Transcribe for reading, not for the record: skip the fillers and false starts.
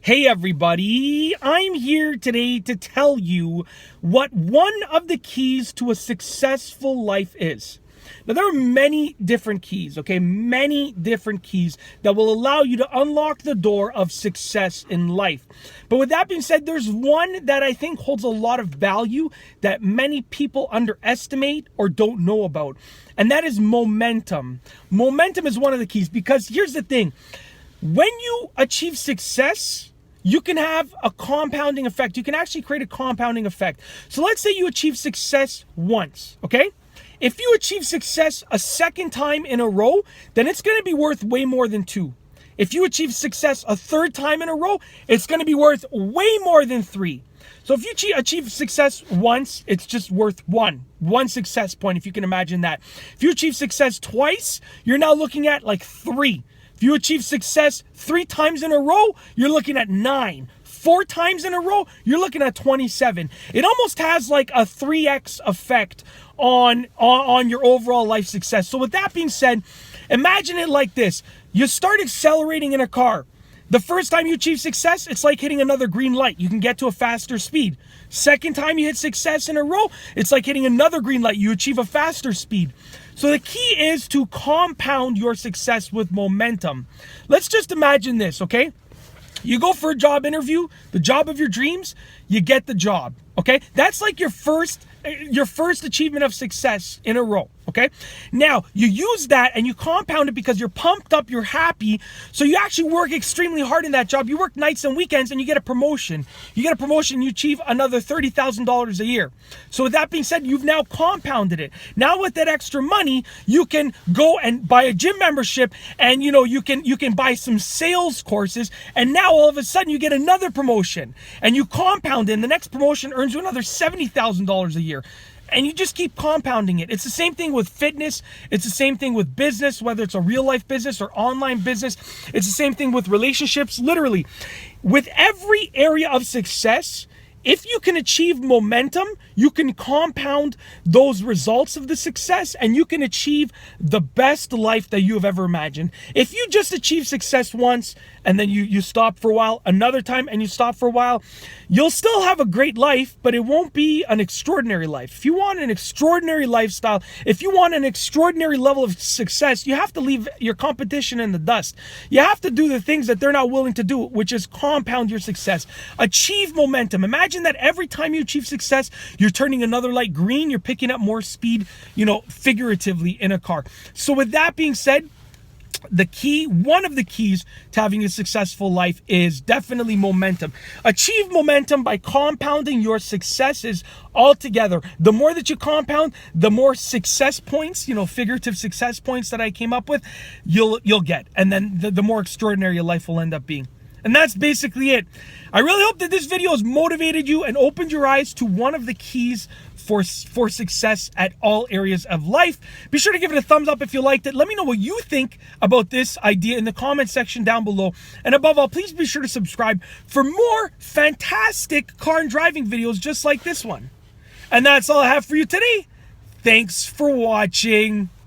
Hey everybody, I'm here today to tell you what one of the keys to a successful life is. Now, there are many different keys, okay? Many different keys that will allow you to unlock the door of success in life. But with that being said, there's one that I think holds a lot of value that many people underestimate or don't know about, and that is momentum. Momentum is one of the keys because here's the thing. When you achieve success, you can have a compounding effect. You can actually create a compounding effect. So let's say you achieve success once, okay? If you achieve success a second time in a row, then it's going to be worth way more than two. If you achieve success a third time in a row, it's going to be worth way more than three. So if you achieve success once, it's just worth one success point, if you can imagine that. If you achieve success twice, you're now looking at like three. If you achieve success 3 times in a row, you're looking at 9. 4 times in a row, you're looking at 27. It almost has like a 3x effect on your overall life success. So with that being said, imagine it like this. You start accelerating in a car. The first time you achieve success, it's like hitting another green light. You can get to a faster speed. Second time you hit success in a row, it's like hitting another green light. You achieve a faster speed. So the key is to compound your success with momentum. Let's just imagine this, okay? You go for a job interview, the job of your dreams, you get the job, okay? That's like your first achievement of success in a row, okay? Now, you use that and you compound it because you're pumped up, you're happy, so you actually work extremely hard in that job. You work nights and weekends and you get a promotion. You get a promotion, you achieve another $30,000 a year. So with that being said, you've now compounded it. Now with that extra money, you can go and buy a gym membership and you can buy some sales courses, and now all of a sudden you get another promotion and you compound it, and the next promotion earns you another $70,000 a year. And you just keep compounding it. It's the same thing with fitness. It's the same thing with business, whether it's a real life business or online business. It's the same thing with relationships. Literally, with every area of success, if you can achieve momentum, you can compound those results of the success and you can achieve the best life that you have ever imagined. If you just achieve success once and then you stop for a while, another time and you stop for a while, you'll still have a great life, but it won't be an extraordinary life. If you want an extraordinary lifestyle, if you want an extraordinary level of success, you have to leave your competition in the dust. You have to do the things that they're not willing to do, which is compound your success. Achieve momentum. Imagine that every time you achieve success, you're turning another light green, you're picking up more speed, figuratively in a car. So with that being said, one of the keys to having a successful life is definitely momentum. Achieve momentum by compounding your successes all together. The more that you compound, the more success points, figurative success points that I came up with, you'll get. And then the more extraordinary your life will end up being. And that's basically it. I really hope that this video has motivated you and opened your eyes to one of the keys for success at all areas of life. Be sure to give it a thumbs up if you liked it. Let me know what you think about this idea in the comment section down below. And above all, please be sure to subscribe for more fantastic car and driving videos just like this one. And that's all I have for you today. Thanks for watching.